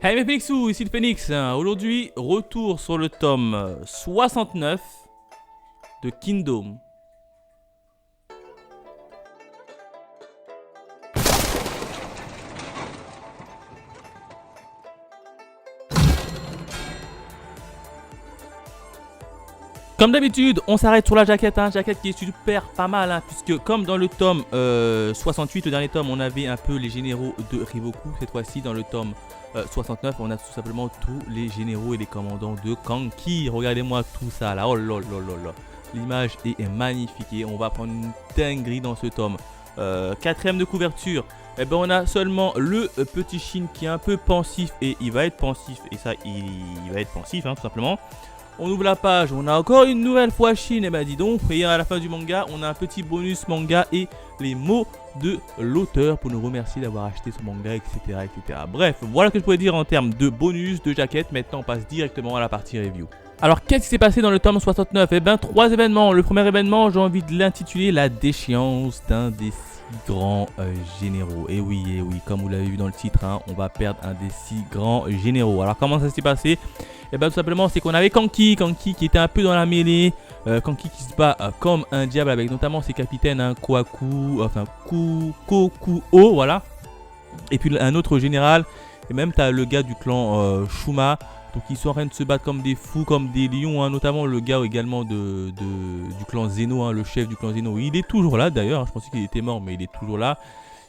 Hey mes Phoenixous, ici le Phoenix. Aujourd'hui, retour sur le tome 69 de Kingdom. Comme d'habitude, on s'arrête sur la jaquette, jaquette qui est super pas mal, puisque comme dans le tome 68, le dernier tome, on avait un peu les généraux de Riboku. Cette fois-ci, dans le tome 69, on a tout simplement tous les généraux et les commandants de Kanki. Regardez-moi tout ça là, oh là là là là. L'image est magnifique et on va prendre une dinguerie dans ce tome. Quatrième de couverture, eh ben on a seulement le petit Shin qui est un peu pensif et il va être pensif, et ça il va être pensif tout simplement. On ouvre la page, on a encore une nouvelle fois Shin, et bah dis donc, et à la fin du manga, on a un petit bonus manga et les mots de l'auteur pour nous remercier d'avoir acheté ce manga, etc., etc. Bref, voilà ce que je pourrais dire en termes de bonus, de jaquette. Maintenant, on passe directement à la partie review. Alors, qu'est-ce qui s'est passé dans le tome 69? Eh ben, 3 événements. Le premier événement, j'ai envie de l'intituler la déchéance d'un des 6 grands généraux. Et oui, comme vous l'avez vu dans le titre, on va perdre un des 6 grands généraux. Alors, comment ça s'est passé? Et bien tout simplement c'est qu'on avait Kanki qui était un peu dans la mêlée, Kanki qui se bat comme un diable avec notamment ses capitaines, Kokuo, voilà. Et puis un autre général, et même tu as le gars du clan Shuma, donc ils sont en train de se battre comme des fous, comme des lions, notamment le gars également du clan Zeno, le chef du clan Zeno, il est toujours là d'ailleurs, je pensais qu'il était mort mais il est toujours là.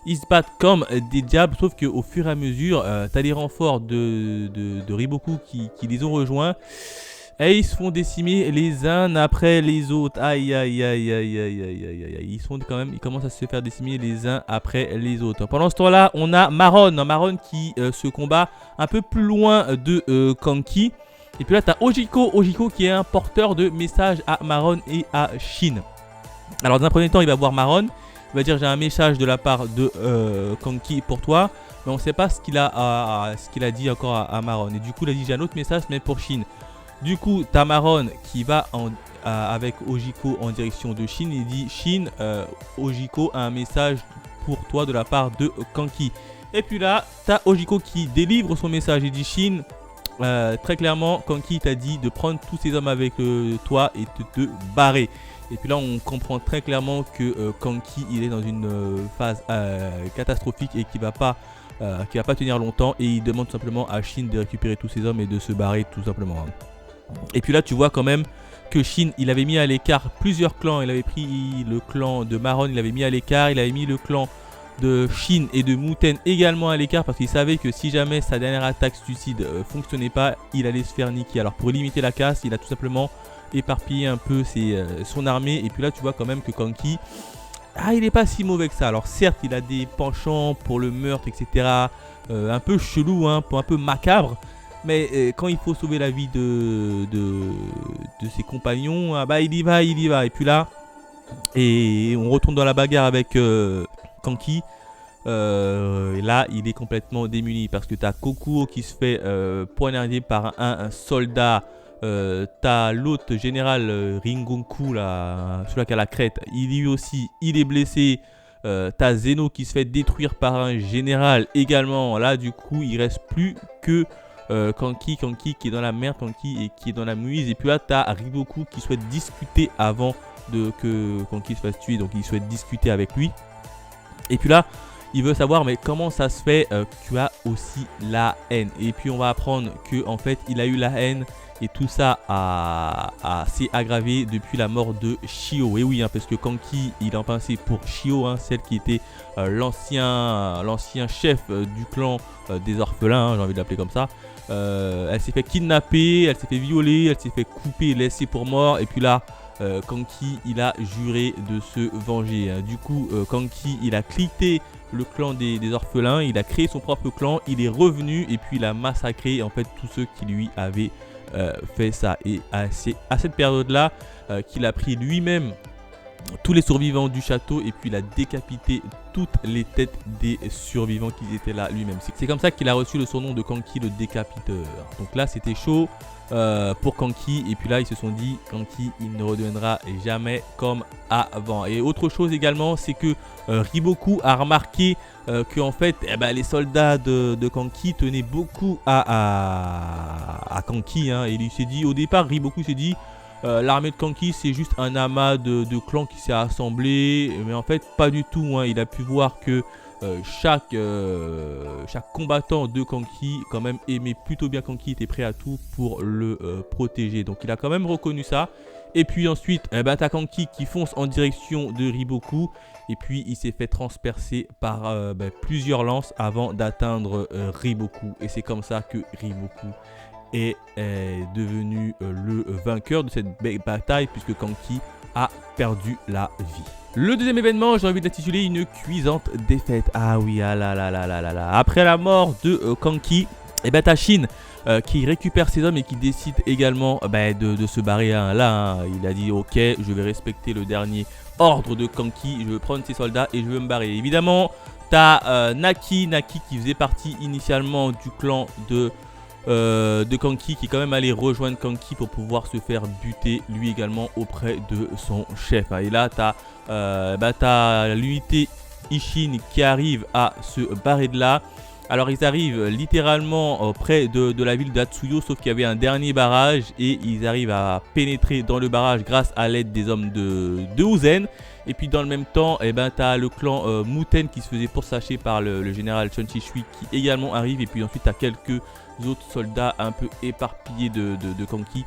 Ils se battent comme des diables, sauf qu'au fur et à mesure, tu as les renforts de Riboku qui les ont rejoints. Et ils se font décimer les uns après les autres. Aïe, aïe, aïe, aïe, aïe, aïe, aïe, aïe. Ils commencent à se faire décimer les uns après les autres. Pendant ce temps-là, on a Maron qui se combat un peu plus loin de Kanki. Et puis là, tu as Ojiko qui est un porteur de messages à Maron et à Shin. Alors, dans un premier temps, il va voir Maron. Il va dire j'ai un message de la part de Kanki pour toi, mais on ne sait pas ce qu'il a dit encore à Maron. Et du coup il a dit j'ai un autre message mais pour Shin. Du coup t'as Maron qui va avec Ojiko en direction de Shin. Il dit Shin, Ojiko a un message pour toi de la part de Kanki. Et puis là t'as Ojiko qui délivre son message. Il dit Shin, très clairement Kanki t'a dit de prendre tous ces hommes avec toi et de te barrer. Et puis là on comprend très clairement que Kanki il est dans une phase catastrophique et qui va pas tenir longtemps, et il demande tout simplement à Shin de récupérer tous ses hommes et de se barrer tout simplement. Et puis là tu vois quand même que Shin il avait mis à l'écart plusieurs clans. Il avait pris le clan de Maron, il avait mis à l'écart, il avait mis le clan de Shin et de Muten également à l'écart parce qu'il savait que si jamais sa dernière attaque suicide fonctionnait pas, il allait se faire niquer. Alors pour limiter la casse, il a tout simplement éparpiller un peu son armée. Et puis là tu vois quand même que Kanki il est pas si mauvais que ça. Alors certes il a des penchants pour le meurtre, etc, un peu chelou, un peu macabre, mais quand il faut sauver la vie de ses compagnons, il y va. Et puis là on retourne dans la bagarre avec Kanki. Et là il est complètement démuni parce que tu as Kokuo qui se fait poignarder par un soldat. T'as l'autre général Ringoku là, celui qui a la crête, lui aussi il est blessé. T'as Zeno qui se fait détruire par un général également. Là du coup il reste plus que Kanki qui est dans la merde, Kanki et qui est dans la mouise. Et puis là t'as Riboku qui souhaite discuter avant que Kanki se fasse tuer, donc il souhaite discuter avec lui. Et puis là il veut savoir mais comment ça se fait que tu as aussi la haine. Et puis on va apprendre que en fait il a eu la haine. Et tout ça s'est aggravé depuis la mort de Shio. Et oui, parce que Kanki, il en pensait pour Shio, celle qui était l'ancien chef du clan des orphelins, j'ai envie de l'appeler comme ça. Elle s'est fait kidnapper, elle s'est fait violer, elle s'est fait couper et laisser pour mort. Et puis là, Kanki, il a juré de se venger. Du coup, Kanki, il a quitté le clan des orphelins, il a créé son propre clan, il est revenu et puis il a massacré en fait tous ceux qui lui avaient fait ça. Et c'est à cette période là qu'il a pris lui-même tous les survivants du château et puis il a décapité toutes les têtes des survivants qui étaient là lui-même. C'est comme ça qu'il a reçu le surnom de Kanki le décapiteur. Donc là c'était chaud pour Kanki et puis là ils se sont dit Kanki il ne redeviendra jamais comme avant. Et autre chose également c'est que Riboku a remarqué que en fait les soldats de Kanki tenaient beaucoup à Kanki hein, et il s'est dit au départ Riboku s'est dit l'armée de Kanki c'est juste un amas de clans qui s'est assemblé, mais en fait pas du tout hein. Il a pu voir que chaque combattant de Kanki quand même aimait plutôt bien Kanki, était prêt à tout pour le protéger, donc il a quand même reconnu ça. Et puis ensuite t'as Kanki qui fonce en direction de Riboku et puis il s'est fait transpercer par plusieurs lances avant d'atteindre Riboku, et c'est comme ça que Riboku est devenu le vainqueur de cette bataille puisque Kanki a perdu la vie. Le deuxième événement, j'ai envie de l'intituler une cuisante défaite. Ah oui, ah là là là là là là. Après la mort de Kanki, t'as Shin qui récupère ses hommes et qui décide également de se barrer là. Hein. Il a dit ok, je vais respecter le dernier ordre de Kanki, je vais prendre ses soldats et je vais me barrer. Évidemment, t'as Naki qui faisait partie initialement du clan de Kanki, qui est quand même allé rejoindre Kanki pour pouvoir se faire buter lui également auprès de son chef. Et là t'as l'unité Ishin qui arrive à se barrer de là. Alors ils arrivent littéralement près de la ville d'Atsuyo, sauf qu'il y avait un dernier barrage et ils arrivent à pénétrer dans le barrage grâce à l'aide des hommes de Uzen. Et puis dans le même temps, t'as le clan Muten qui se faisait pourchasser par le général Chunchi Shui qui également arrive. Et puis ensuite t'as quelques autres soldats un peu éparpillés de Kanki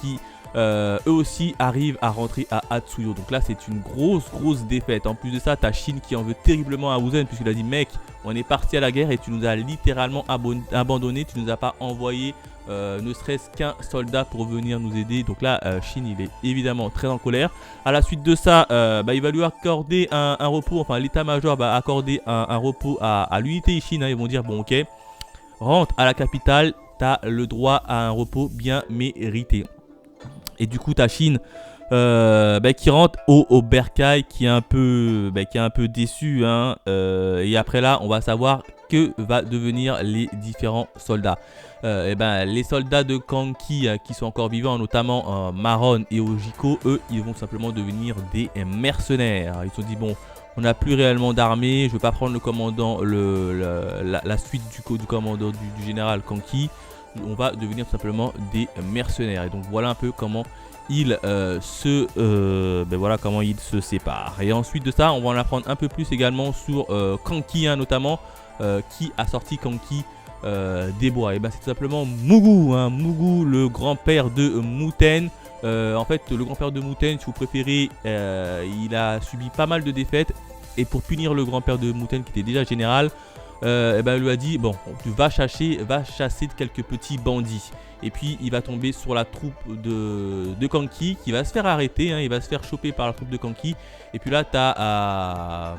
qui eux aussi arrivent à rentrer à Atsuyo. Donc là c'est une grosse défaite. En plus de ça t'as Shin qui en veut terriblement à Uzen puisqu'il a dit mec, on est parti à la guerre et tu nous as littéralement abandonné, tu nous as pas envoyé ne serait-ce qu'un soldat pour venir nous aider. Donc là Shin il est évidemment très en colère. À la suite de ça il va lui accorder un repos, enfin l'état-major va accorder un repos à l'unité Ishin hein. Ils vont dire bon ok, rentre à la capitale, t'as le droit à un repos bien mérité. Et du coup t'as Shin qui rentre au bercail, qui est un peu déçu hein. Et après là on va savoir que va devenir les différents soldats. Les soldats de Kanki qui sont encore vivants, notamment Maron et Ojiko, eux ils vont simplement devenir des mercenaires. Ils se sont dit bon, on n'a plus réellement d'armée, je ne vais pas prendre le commandant, la suite du commandant du général Kanki. On va devenir tout simplement des mercenaires. Et donc voilà un peu comment ils se séparent. Et ensuite de ça, on va en apprendre un peu plus également sur Kanki hein, notamment, qui a sorti Kanki des bois. Et c'est tout simplement Mugu, hein, Mugu, le grand-père de Muten. En fait, le grand-père de Muten, si vous préférez, il a subi pas mal de défaites. Et pour punir le grand-père de Muten, qui était déjà général, il lui a dit bon, tu vas chasser quelques petits bandits. Et puis il va tomber sur la troupe de Kanki qui va se faire arrêter hein, il va se faire choper par la troupe de Kanki. Et puis là tu as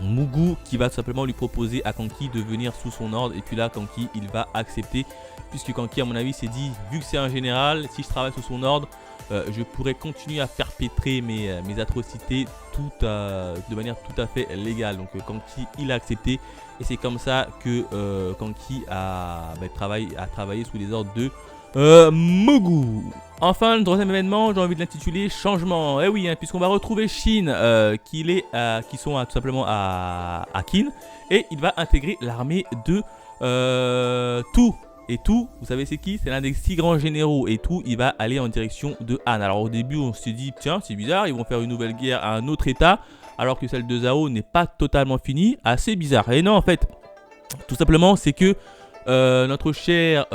Mugu qui va tout simplement lui proposer à Kanki de venir sous son ordre. Et puis là Kanki il va accepter, puisque Kanki à mon avis s'est dit vu que c'est un général, si je travaille sous son ordre, je pourrais continuer à perpétrer mes atrocités de manière tout à fait légale. Donc Kanki il a accepté. Et c'est comme ça que Kanki a travaillé sous les ordres de Mugu. Enfin, le troisième événement, j'ai envie de l'intituler Changement. Eh oui, hein, puisqu'on va retrouver Shin qui sont tout simplement à Kin. Et il va intégrer l'armée de Tu. Et Tu, vous savez c'est qui? C'est l'un des 6 grands généraux. Et Tu, il va aller en direction de Han. Alors au début, on s'est dit, tiens, c'est bizarre, ils vont faire une nouvelle guerre à un autre état, alors que celle de Zhao n'est pas totalement finie. Assez bizarre. Et non, en fait, tout simplement, c'est que notre cher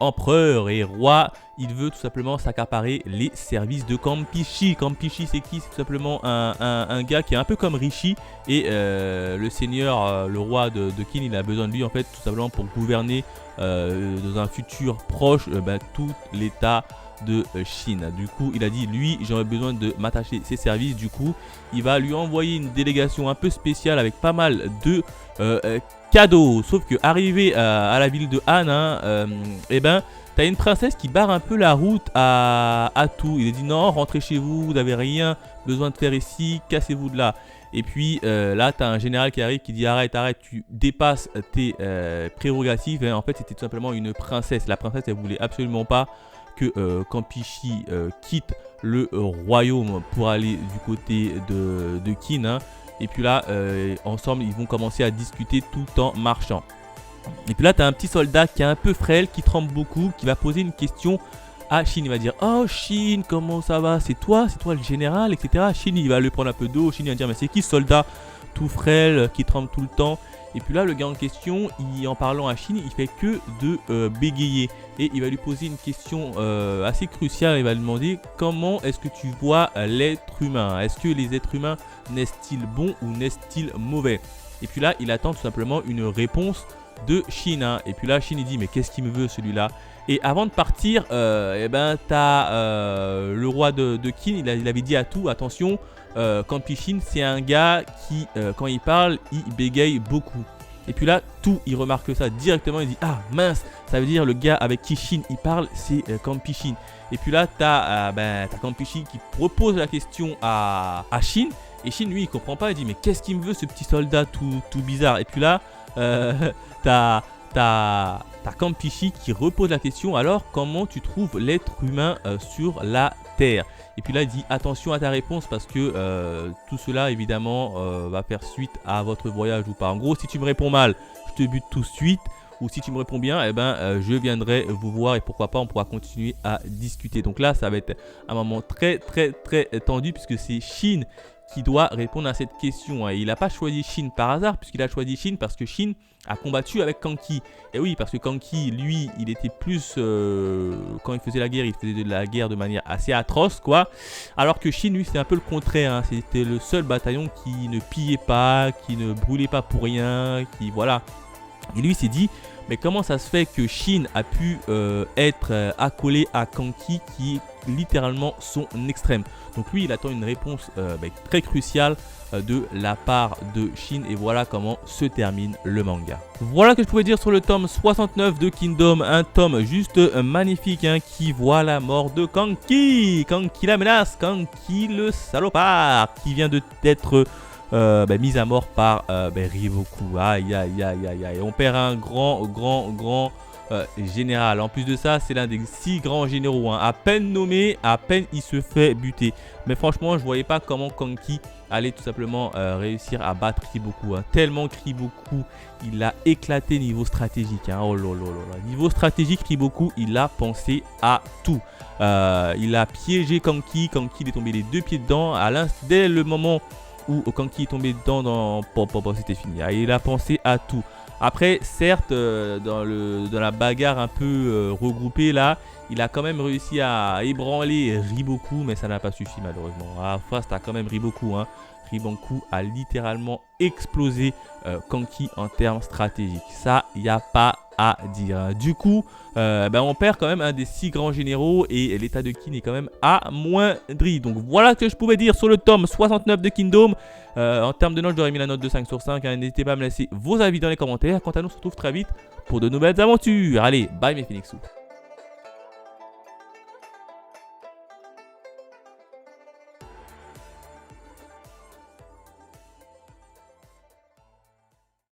empereur et roi, il veut tout simplement s'accaparer les services de Kampishi. Kampishi, c'est qui? C'est tout simplement un gars qui est un peu comme Rishi. Et le seigneur, le roi de Kin, il a besoin de lui en fait tout simplement pour gouverner dans un futur proche tout l'état de Shin. Du coup, il a dit, lui, j'aurais besoin de m'attacher ses services. Du coup, il va lui envoyer une délégation un peu spéciale avec pas mal de cadeaux. Sauf que arrivé à la ville de Han, hein, eh ben, t'as une princesse qui barre un peu la route à tout. Il a dit non, rentrez chez vous, vous n'avez rien besoin de faire ici, cassez-vous de là. Et puis là, tu as un général qui arrive qui dit arrête, arrête, tu dépasses tes prérogatives. En fait, c'était tout simplement une princesse. La princesse, elle voulait absolument pas que Campishi quitte le royaume pour aller du côté de Qin. Hein. Et puis là, ensemble, ils vont commencer à discuter tout en marchant. Et puis là, tu as un petit soldat qui est un peu frêle, qui tremble beaucoup, qui va poser une question à Shin. Il va dire oh Shin, comment ça va? C'est toi le général, etc. Shin, il va lui prendre un peu d'eau. Shin, il va dire mais c'est qui ce soldat tout frêle, qui tremble tout le temps? Et puis là, le gars en question, en parlant à Shin, il fait que de bégayer. Et il va lui poser une question assez cruciale. Il va lui demander comment est-ce que tu vois l'être humain? Est-ce que les êtres humains naissent-ils bons ou naissent-ils mauvais? Et puis là, il attend tout simplement une réponse de Shin. Hein. Et puis là, Shin, il dit mais qu'est-ce qu'il me veut celui-là? Et avant de partir, eh ben, t'as le roi de Qin, il avait dit à tout, attention, Campishi, c'est un gars qui, quand il parle, il bégaye beaucoup. Et puis là, tout, il remarque ça directement, il dit ah mince, ça veut dire le gars avec qui Shin il parle, c'est Campishi. Et puis là, t'as Campishi qui propose la question à Shin. Et Shin, lui, il comprend pas, il dit mais qu'est-ce qu'il me veut ce petit soldat tout bizarre? Et puis là, t'as Campishi qui repose la question alors comment tu trouves l'être humain sur la Terre? Et puis là il dit attention à ta réponse parce que tout cela évidemment va faire suite à votre voyage ou pas. En gros si tu me réponds mal je te bute tout de suite, ou si tu me réponds bien eh ben, je viendrai vous voir et pourquoi pas on pourra continuer à discuter. Donc là ça va être un moment très tendu puisque c'est Shin qui doit répondre à cette question. Il n'a pas choisi Shin par hasard, puisqu'il a choisi Shin parce que Shin a combattu avec Kanki. Et oui, parce que Kanki, lui, il était plus... quand il faisait la guerre, il faisait de la guerre de manière assez atroce, quoi. Alors que Shin, lui, c'est un peu le contraire. Hein. C'était le seul bataillon qui ne pillait pas, qui ne brûlait pas pour rien, qui... Voilà. Et lui, s'est dit... Mais comment ça se fait que Shin a pu être accolé à Kanki qui est littéralement son extrême? Donc lui, il attend une réponse très cruciale de la part de Shin. Et voilà comment se termine le manga. Voilà que je pouvais dire sur le tome 69 de Kingdom. Un tome juste magnifique hein, qui voit la mort de Kanki. Kanki la menace, Kanki le salopard qui vient d'être... mise à mort par Riboku. Aïe aïe aïe aïe aïe. On perd un grand général. En plus de ça, c'est l'un des 6 grands généraux. Hein. À peine nommé, à peine il se fait buter. Mais franchement, je voyais pas comment Kanki allait tout simplement réussir à battre Riboku. Hein. Tellement Riboku, il a éclaté niveau stratégique. Hein. Oh là là là. Niveau stratégique, Riboku, il a pensé à tout. Il a piégé Kanki. Kanki, il est tombé les 2 pieds dedans. Dès le moment où Kanki est tombé dedans, c'était fini. Il a pensé à tout. Après, certes, dans la bagarre un peu regroupée là, il a quand même réussi à ébranler Riboku, mais ça n'a pas suffi malheureusement. À face, t'as quand même Riboku. Hein. Riboku a littéralement explosé Kanki en termes stratégiques. Ça, il n'y a pas à dire. Du coup, on perd quand même un des 6 grands généraux et l'état de Qin est quand même amoindri. Donc voilà ce que je pouvais dire sur le tome 69 de Kingdom. En termes de note, j'aurais mis la note de 5 sur 5. Hein. N'hésitez pas à me laisser vos avis dans les commentaires. Quant à nous, on se retrouve très vite pour de nouvelles aventures. Allez, bye mes Phoenixous.